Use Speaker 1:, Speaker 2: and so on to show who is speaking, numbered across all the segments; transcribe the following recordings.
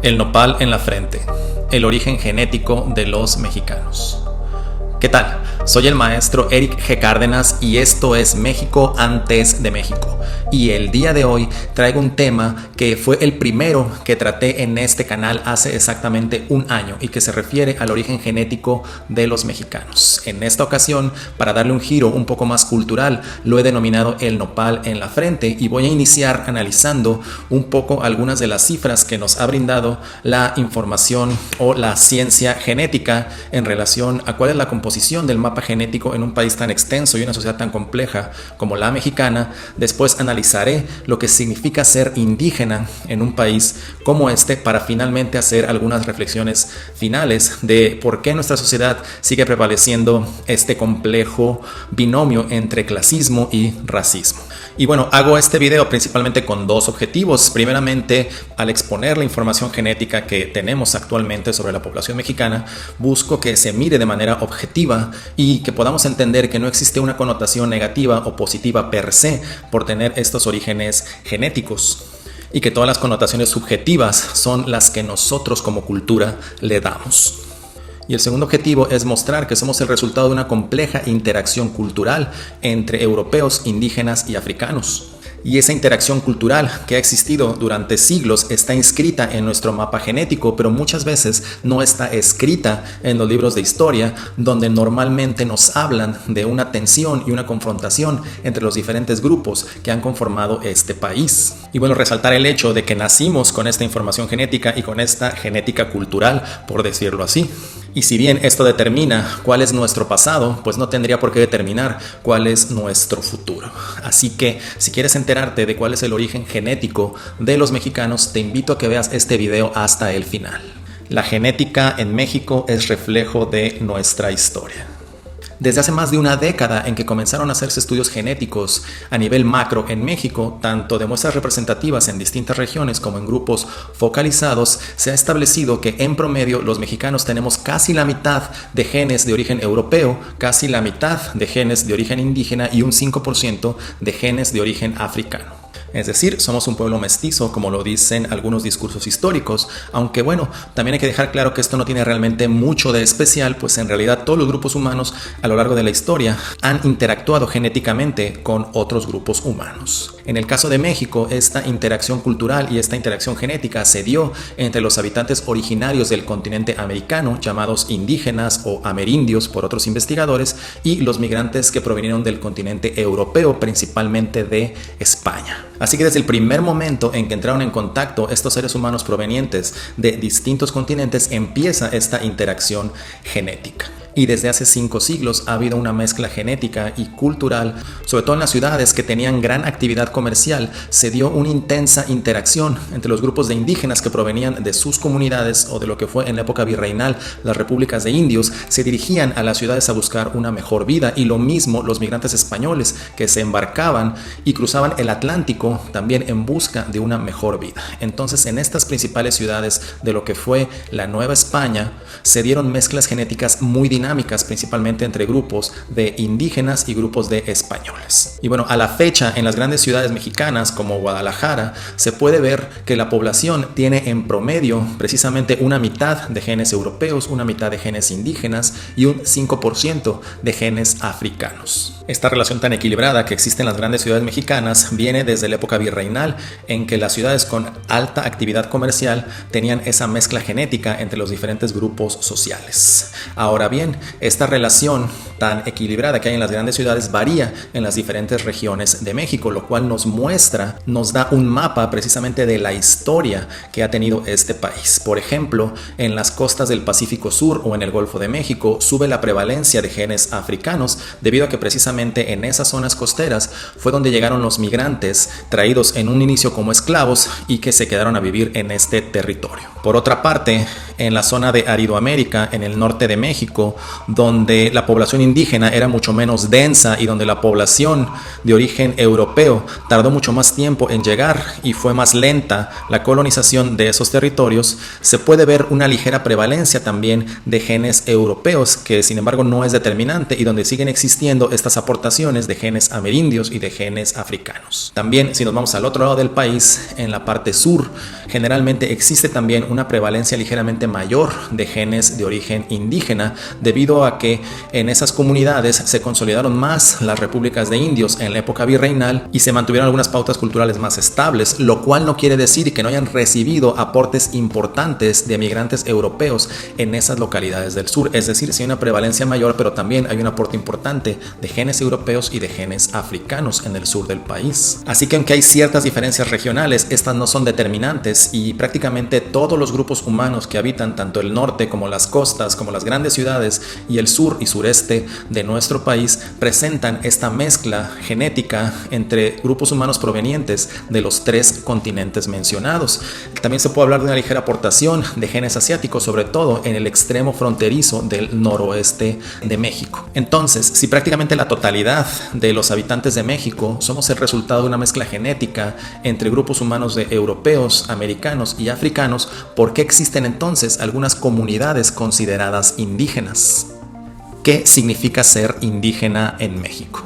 Speaker 1: El nopal en la frente, el origen genético de los mexicanos. ¿Qué tal? Soy el maestro Eric G. Cárdenas y esto es México antes de México. Y el día de hoy traigo un tema que fue el primero que traté en este canal hace exactamente un año y que se refiere al origen genético de los mexicanos. En esta ocasión, para darle un giro un poco más cultural, lo he denominado el nopal en la frente y voy a iniciar analizando un poco algunas de las cifras que nos ha brindado la información o la ciencia genética en relación a cuál es la composición del mapa genético en un país tan extenso y una sociedad tan compleja como la mexicana. Después analizaré lo que significa ser indígena en un país como este para finalmente hacer algunas reflexiones finales de por qué nuestra sociedad sigue prevaleciendo este complejo binomio entre clasismo y racismo. Y bueno, hago este video principalmente con dos objetivos. Primeramente, al exponer la información genética que tenemos actualmente sobre la población mexicana, busco que se mire de manera objetiva y que podamos entender que no existe una connotación negativa o positiva per se por tener estos orígenes genéticos y que todas las connotaciones subjetivas son las que nosotros como cultura le damos. Y el segundo objetivo es mostrar que somos el resultado de una compleja interacción cultural entre europeos, indígenas y africanos. Y esa interacción cultural que ha existido durante siglos está inscrita en nuestro mapa genético, pero muchas veces no está escrita en los libros de historia, donde normalmente nos hablan de una tensión y una confrontación entre los diferentes grupos que han conformado este país. Y bueno, resaltar el hecho de que nacimos con esta información genética y con esta genética cultural, por decirlo así. Y si bien esto determina cuál es nuestro pasado, pues no tendría por qué determinar cuál es nuestro futuro. Así que si quieres enterarte de cuál es el origen genético de los mexicanos, te invito a que veas este video hasta el final. La genética en México es reflejo de nuestra historia. Desde hace más de una década en que comenzaron a hacerse estudios genéticos a nivel macro en México, tanto de muestras representativas en distintas regiones como en grupos focalizados, se ha establecido que en promedio los mexicanos tenemos casi la mitad de genes de origen europeo, casi la mitad de genes de origen indígena y un 5% de genes de origen africano. Es decir, somos un pueblo mestizo, como lo dicen algunos discursos históricos, aunque bueno, también hay que dejar claro que esto no tiene realmente mucho de especial, pues en realidad todos los grupos humanos a lo largo de la historia han interactuado genéticamente con otros grupos humanos. En el caso de México, esta interacción cultural y esta interacción genética se dio entre los habitantes originarios del continente americano, llamados indígenas o amerindios por otros investigadores, y los migrantes que provinieron del continente europeo, principalmente de España. Así que desde el primer momento en que entraron en contacto estos seres humanos provenientes de distintos continentes, empieza esta interacción genética. Y desde hace 5 siglos ha habido una mezcla genética y cultural, sobre todo en las ciudades que tenían gran actividad comercial. Se dio una intensa interacción entre los grupos de indígenas que provenían de sus comunidades o de lo que fue en la época virreinal las repúblicas de indios, se dirigían a las ciudades a buscar una mejor vida, y lo mismo los migrantes españoles que se embarcaban y cruzaban el Atlántico también en busca de una mejor vida. Entonces, en estas principales ciudades de lo que fue la Nueva España se dieron mezclas genéticas muy dinámicas, principalmente entre grupos de indígenas y grupos de españoles. Y bueno, a la fecha en las grandes ciudades mexicanas como Guadalajara se puede ver que la población tiene en promedio precisamente una mitad de genes europeos, una mitad de genes indígenas y un 5% de genes africanos. Esta relación tan equilibrada que existe en las grandes ciudades mexicanas viene desde la época virreinal, en que las ciudades con alta actividad comercial tenían esa mezcla genética entre los diferentes grupos sociales. Ahora bien, esta relación tan equilibrada que hay en las grandes ciudades varía en las diferentes regiones de México, lo cual nos da un mapa precisamente de la historia que ha tenido este país. Por ejemplo, en las costas del Pacífico Sur o en el Golfo de México sube la prevalencia de genes africanos debido a que precisamente en esas zonas costeras fue donde llegaron los migrantes traídos en un inicio como esclavos y que se quedaron a vivir en este territorio. Por otra parte, en la zona de Aridoamérica, en el norte de México, donde la población indígena era mucho menos densa y donde la población de origen europeo tardó mucho más tiempo en llegar y fue más lenta la colonización de esos territorios, se puede ver una ligera prevalencia también de genes europeos, que sin embargo no es determinante, y donde siguen existiendo estas aportaciones de genes amerindios y de genes africanos. También, si nos vamos al otro lado del país, en la parte sur, generalmente existe también una prevalencia ligeramente mayor de genes de origen indígena, debido a que en esas comunidades se consolidaron más las repúblicas de indios en la época virreinal y se mantuvieron algunas pautas culturales más estables, lo cual no quiere decir que no hayan recibido aportes importantes de migrantes europeos en esas localidades del sur. Es decir, sí hay una prevalencia mayor, pero también hay un aporte importante de genes europeos y de genes africanos en el sur del país. Así que aunque hay ciertas diferencias regionales, estas no son determinantes y prácticamente todos los grupos humanos que habitan tanto el norte como las costas, como las grandes ciudades y el sur y sureste de nuestro país presentan esta mezcla genética entre grupos humanos provenientes de los 3 continentes mencionados. También se puede hablar de una ligera aportación de genes asiáticos, sobre todo en el extremo fronterizo del noroeste de México. Entonces, si prácticamente la totalidad de los habitantes de México somos el resultado de una mezcla genética entre grupos humanos de europeos, americanos y africanos, ¿por qué existen entonces algunas comunidades consideradas indígenas? ¿Qué significa ser indígena en México?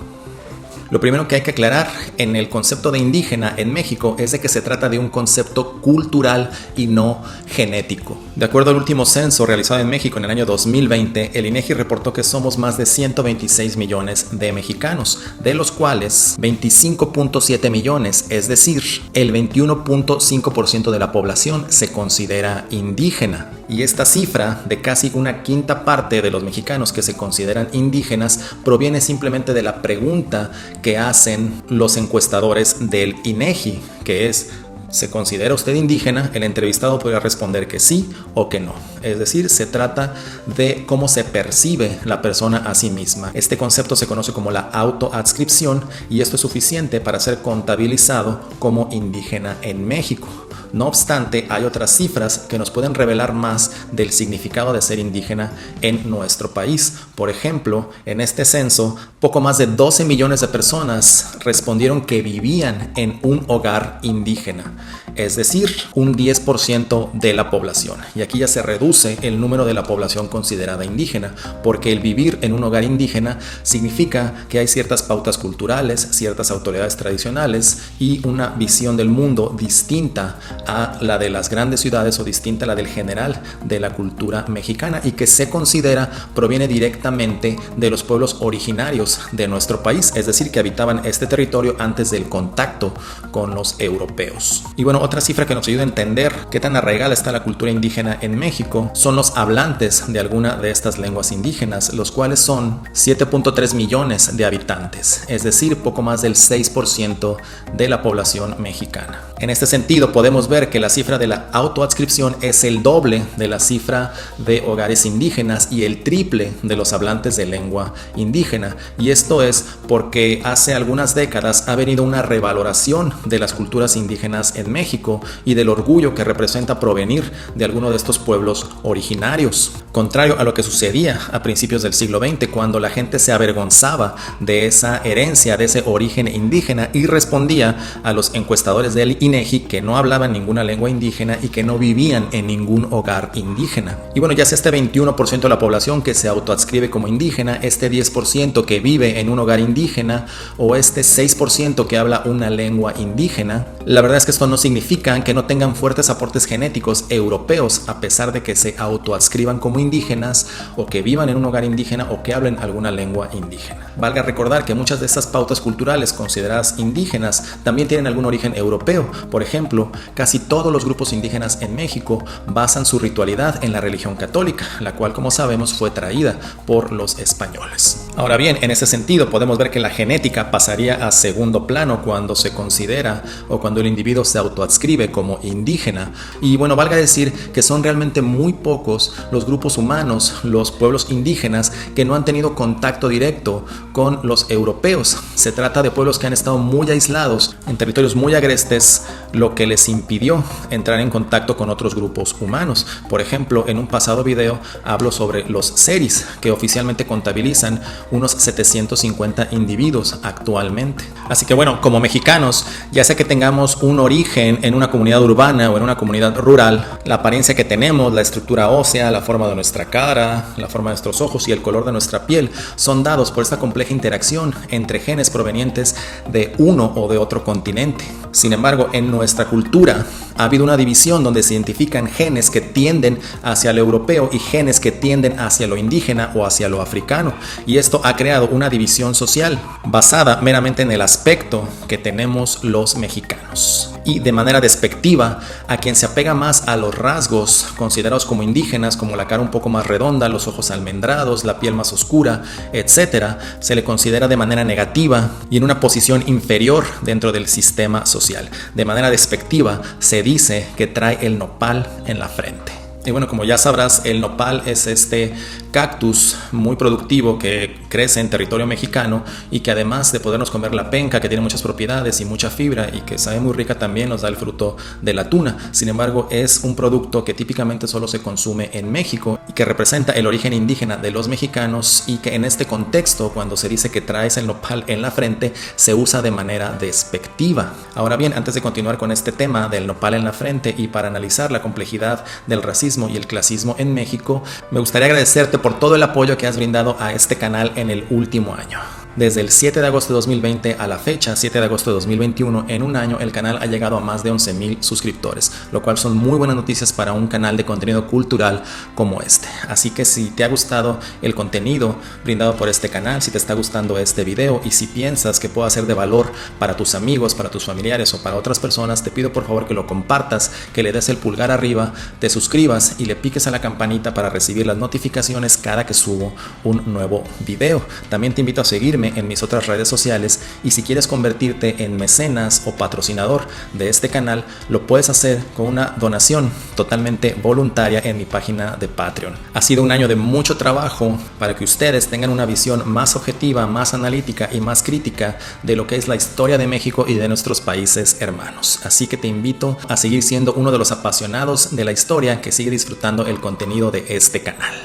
Speaker 1: Lo primero que hay que aclarar en el concepto de indígena en México es de que se trata de un concepto cultural y no genético. De acuerdo al último censo realizado en México en el año 2020, el INEGI reportó que somos más de 126 millones de mexicanos, de los cuales 25.7 millones, es decir, el 21.5% de la población se considera indígena. Y esta cifra de casi una quinta parte de los mexicanos que se consideran indígenas proviene simplemente de la pregunta que hacen los encuestadores del INEGI, que es: ¿se considera usted indígena? El entrevistado podría responder que sí o que no. Es decir, se trata de cómo se percibe la persona a sí misma. Este concepto se conoce como la autoadscripción y esto es suficiente para ser contabilizado como indígena en México. No obstante, hay otras cifras que nos pueden revelar más del significado de ser indígena en nuestro país. Por ejemplo, en este censo, poco más de 12 millones de personas respondieron que vivían en un hogar indígena, es decir, un 10% de la población. Y aquí ya se reduce el número de la población considerada indígena, porque el vivir en un hogar indígena significa que hay ciertas pautas culturales, ciertas autoridades tradicionales y una visión del mundo distinta a la de las grandes ciudades o distinta a la del general de la cultura mexicana, y que se considera proviene directamente de los pueblos originarios de nuestro país, es decir, que habitaban este territorio antes del contacto con los europeos. Y bueno, otra cifra que nos ayuda a entender qué tan arraigada está la cultura indígena en México son los hablantes de alguna de estas lenguas indígenas, los cuales son 7.3 millones de habitantes, es decir, poco más del 6% de la población mexicana. En este sentido, podemos ver que la cifra de la autoadscripción es el doble de la cifra de hogares indígenas y el triple de los hablantes de lengua indígena. Y esto es porque hace algunas décadas ha venido una revaloración de las culturas indígenas en México y del orgullo que representa provenir de alguno de estos pueblos originarios. Contrario a lo que sucedía a principios del siglo XX, cuando la gente se avergonzaba de esa herencia, de ese origen indígena, y respondía a los encuestadores del INEGI que no hablaban ninguna lengua indígena y que no vivían en ningún hogar indígena. Y bueno, ya sea este 21% de la población que se autoadscribe como indígena, este 10% que vive en un hogar indígena o este 6% que habla una lengua indígena, la verdad es que esto no significa que no tengan fuertes aportes genéticos europeos, a pesar de que se autoadscriban como indígenas o que vivan en un hogar indígena o que hablen alguna lengua indígena. Valga recordar que muchas de estas pautas culturales consideradas indígenas también tienen algún origen europeo. Por ejemplo, casi todos los grupos indígenas en México basan su ritualidad en la religión católica, la cual, como sabemos, fue traída por los españoles. Ahora bien, en ese sentido podemos ver que la genética pasaría a segundo plano cuando se considera o cuando el individuo se autoadscribe como indígena. Y bueno, valga decir que son realmente muy pocos los grupos humanos, los pueblos indígenas, que no han tenido contacto directo con los europeos. Se trata de pueblos que han estado muy aislados en territorios muy agrestes, lo que les impidió entrar en contacto con otros grupos humanos. Por ejemplo, en un pasado video hablo sobre los seris, que oficialmente contabilizan unos 750 individuos actualmente. Así que bueno, como mexicanos, ya sea que tengamos un origen en una comunidad urbana o en una comunidad rural, la apariencia que tenemos, la estructura ósea, la forma de nuestra cara, la forma de nuestros ojos y el color de nuestra piel son dados por esta compleja interacción entre genes provenientes de uno o de otro continente. Sin embargo, en nuestra cultura ha habido una división donde se identifican genes que tienden hacia lo europeo y genes que tienden hacia lo indígena o hacia lo africano. Y esto ha creado una división social basada meramente en el aspecto que tenemos los mexicanos. Y de manera despectiva, a quien se apega más a los rasgos considerados como indígenas, como la cara un poco más redonda, los ojos almendrados, la piel más oscura, etc., se le considera de manera negativa y en una posición inferior dentro del sistema social. De manera despectiva, se dice que trae el nopal en la frente. Y bueno, como ya sabrás, el nopal es este cactus muy productivo que crece en territorio mexicano y que además de podernos comer la penca, que tiene muchas propiedades y mucha fibra y que sabe muy rica, también nos da el fruto de la tuna. Sin embargo, es un producto que típicamente solo se consume en México y que representa el origen indígena de los mexicanos, y que en este contexto, cuando se dice que traes el nopal en la frente, se usa de manera despectiva. Ahora bien, antes de continuar con este tema del nopal en la frente y para analizar la complejidad del racismo y el clasismo en México, me gustaría agradecerte por todo el apoyo que has brindado a este canal en el último año. Desde el 7 de agosto de 2020 a la fecha, 7 de agosto de 2021, en un año el canal ha llegado a más de 11,000 suscriptores, lo cual son muy buenas noticias para un canal de contenido cultural como este. Así que si te ha gustado el contenido brindado por este canal, si te está gustando este video y si piensas que pueda ser de valor para tus amigos, para tus familiares o para otras personas, te pido por favor que lo compartas, que le des el pulgar arriba, te suscribas y le piques a la campanita para recibir las notificaciones cada que subo un nuevo video. También te invito a seguirme en mis otras redes sociales, y si quieres convertirte en mecenas o patrocinador de este canal, lo puedes hacer con una donación totalmente voluntaria en mi página de Patreon. Ha sido un año de mucho trabajo para que ustedes tengan una visión más objetiva, más analítica y más crítica de lo que es la historia de México y de nuestros países hermanos. Así que te invito a seguir siendo uno de los apasionados de la historia que sigue disfrutando el contenido de este canal.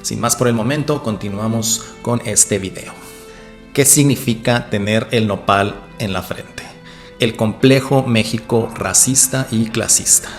Speaker 1: Sin más por el momento, continuamos con este video. ¿Qué significa tener el nopal en la frente? El complejo México racista y clasista.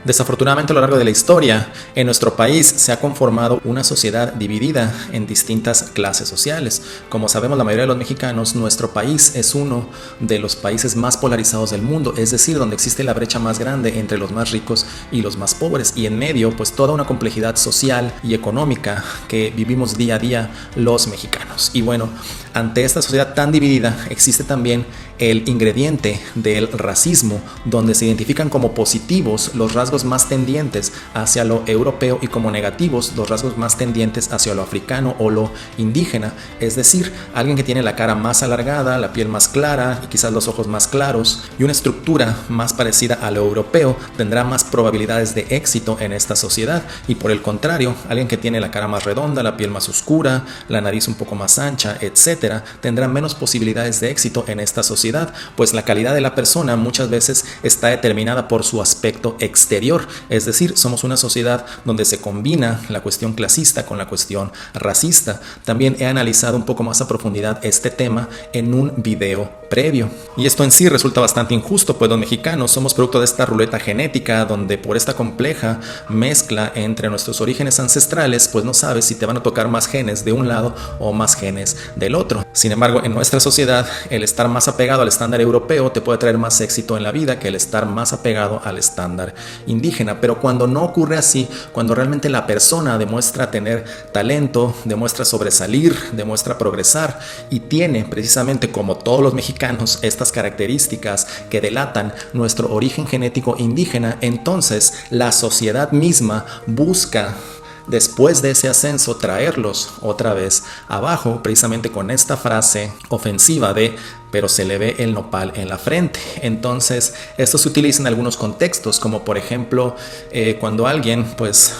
Speaker 1: Desafortunadamente, a lo largo de la historia, en nuestro país se ha conformado una sociedad dividida en distintas clases sociales. Como sabemos, la mayoría de los mexicanos, nuestro país es uno de los países más polarizados del mundo, es decir, donde existe la brecha más grande entre los más ricos y los más pobres, y en medio, pues toda una complejidad social y económica que vivimos día a día los mexicanos. Y bueno, ante esta sociedad tan dividida, existe también el ingrediente del racismo, donde se identifican como positivos los rasgos más tendientes hacia lo europeo y como negativos los rasgos más tendientes hacia lo africano o lo indígena. Es decir, alguien que tiene la cara más alargada, la piel más clara y quizás los ojos más claros y una estructura más parecida a lo europeo tendrá más probabilidades de éxito en esta sociedad, y por el contrario, alguien que tiene la cara más redonda, la piel más oscura, la nariz un poco más ancha, etcétera, tendrá menos posibilidades de éxito en esta sociedad, pues la calidad de la persona muchas veces está determinada por su aspecto exterior. Es decir, somos una sociedad donde se combina la cuestión clasista con la cuestión racista. También he analizado un poco más a profundidad este tema en un video previo. Y esto en sí resulta bastante injusto, pues los mexicanos somos producto de esta ruleta genética, donde por esta compleja mezcla entre nuestros orígenes ancestrales, pues no sabes si te van a tocar más genes de un lado o más genes del otro. Sin embargo, en nuestra sociedad, el estar más apegado al estándar europeo te puede traer más éxito en la vida que el estar más apegado al estándar indígena. Pero cuando no ocurre así, cuando realmente la persona demuestra tener talento, demuestra sobresalir, demuestra progresar y tiene precisamente, como todos los mexicanos, estas características que delatan nuestro origen genético indígena, entonces la sociedad misma busca, después de ese ascenso, traerlos otra vez abajo, precisamente con esta frase ofensiva de pero se le ve el nopal en la frente. Entonces, esto se utiliza en algunos contextos, como por ejemplo, cuando alguien pues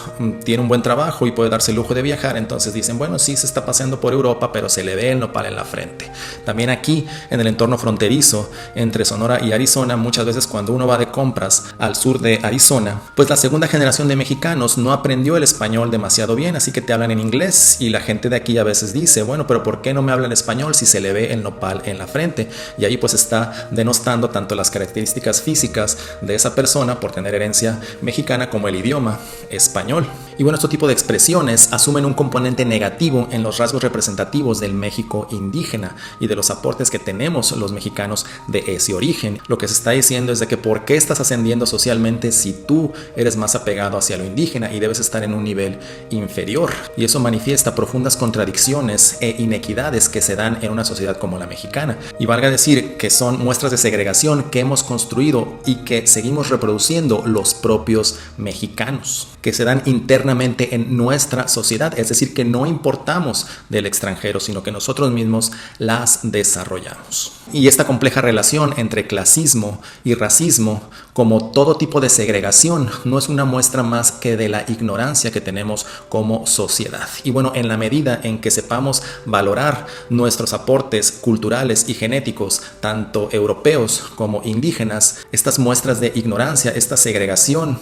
Speaker 1: tiene un buen trabajo y puede darse el lujo de viajar, entonces dicen, bueno, sí, se está paseando por Europa, pero se le ve el nopal en la frente. También aquí, en el entorno fronterizo entre Sonora y Arizona, muchas veces cuando uno va de compras al sur de Arizona, pues la segunda generación de mexicanos no aprendió el español demasiado bien, así que te hablan en inglés, y la gente de aquí a veces dice, bueno, pero ¿por qué no me hablan español si se le ve el nopal en la frente? Y ahí pues está denostando tanto las características físicas de esa persona por tener herencia mexicana como el idioma español. Y bueno, este tipo de expresiones asumen un componente negativo en los rasgos representativos del México indígena y de los aportes que tenemos los mexicanos de ese origen. Lo que se está diciendo es de que ¿por qué estás ascendiendo socialmente si tú eres más apegado hacia lo indígena y debes estar en un nivel inferior? Y eso manifiesta profundas contradicciones e inequidades que se dan en una sociedad como la mexicana. Y valga decir que son muestras de segregación que hemos construido y que seguimos reproduciendo los propios mexicanos, que se dan internamente en nuestra sociedad, es decir, que no importamos del extranjero, sino que nosotros mismos las desarrollamos. Y esta compleja relación entre clasismo y racismo, como todo tipo de segregación, no es una muestra más que de la ignorancia que tenemos como sociedad. Y bueno, en la medida en que sepamos valorar nuestros aportes culturales y genéticos, tanto europeos como indígenas, estas muestras de ignorancia, esta segregación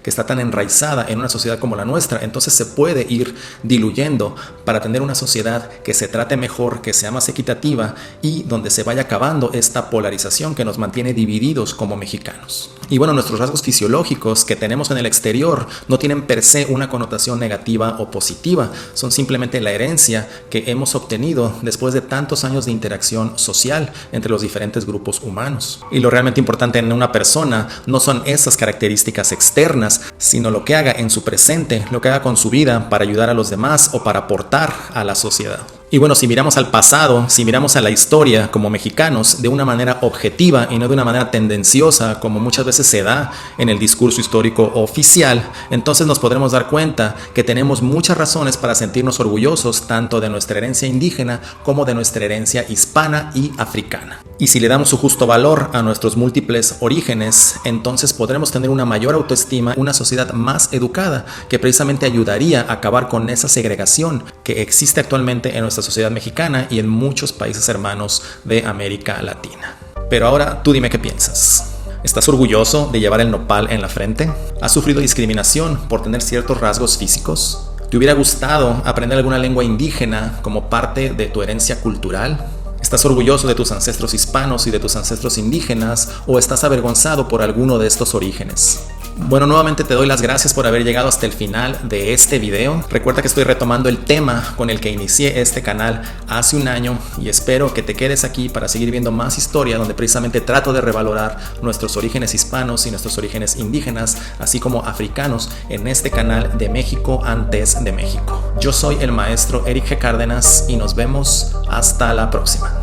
Speaker 1: que está tan enraizada en una sociedad como la nuestra, entonces se puede ir diluyendo para tener una sociedad que se trate mejor, que sea más equitativa y donde se vaya acabando esta polarización que nos mantiene divididos como mexicanos. Y bueno, nuestros rasgos fisiológicos que tenemos en el exterior no tienen per se una connotación negativa o positiva, son simplemente la herencia que hemos obtenido después de tantos años de interacción social entre los diferentes grupos humanos. Y lo realmente importante en una persona no son esas características externas, sino lo que haga en su presente, lo que haga con su vida para ayudar a los demás o para aportar a la sociedad. Y bueno, si miramos al pasado, si miramos a la historia como mexicanos de una manera objetiva y no de una manera tendenciosa como muchas veces se da en el discurso histórico oficial, entonces nos podremos dar cuenta que tenemos muchas razones para sentirnos orgullosos tanto de nuestra herencia indígena como de nuestra herencia hispana y africana. Y si le damos su justo valor a nuestros múltiples orígenes, entonces podremos tener una mayor autoestima, una sociedad más educada que precisamente ayudaría a acabar con esa segregación que existe actualmente en nuestra sociedad mexicana y en muchos países hermanos de América Latina. Pero ahora tú dime qué piensas. ¿Estás orgulloso de llevar el nopal en la frente? ¿Has sufrido discriminación por tener ciertos rasgos físicos? ¿Te hubiera gustado aprender alguna lengua indígena como parte de tu herencia cultural? ¿Estás orgulloso de tus ancestros hispanos y de tus ancestros indígenas o estás avergonzado por alguno de estos orígenes? Bueno, nuevamente te doy las gracias por haber llegado hasta el final de este video. Recuerda que estoy retomando el tema con el que inicié este canal hace un año y espero que te quedes aquí para seguir viendo más historia donde precisamente trato de revalorar nuestros orígenes hispanos y nuestros orígenes indígenas, así como africanos en este canal de México antes de México. Yo soy el maestro Eric G. Cárdenas y nos vemos hasta la próxima.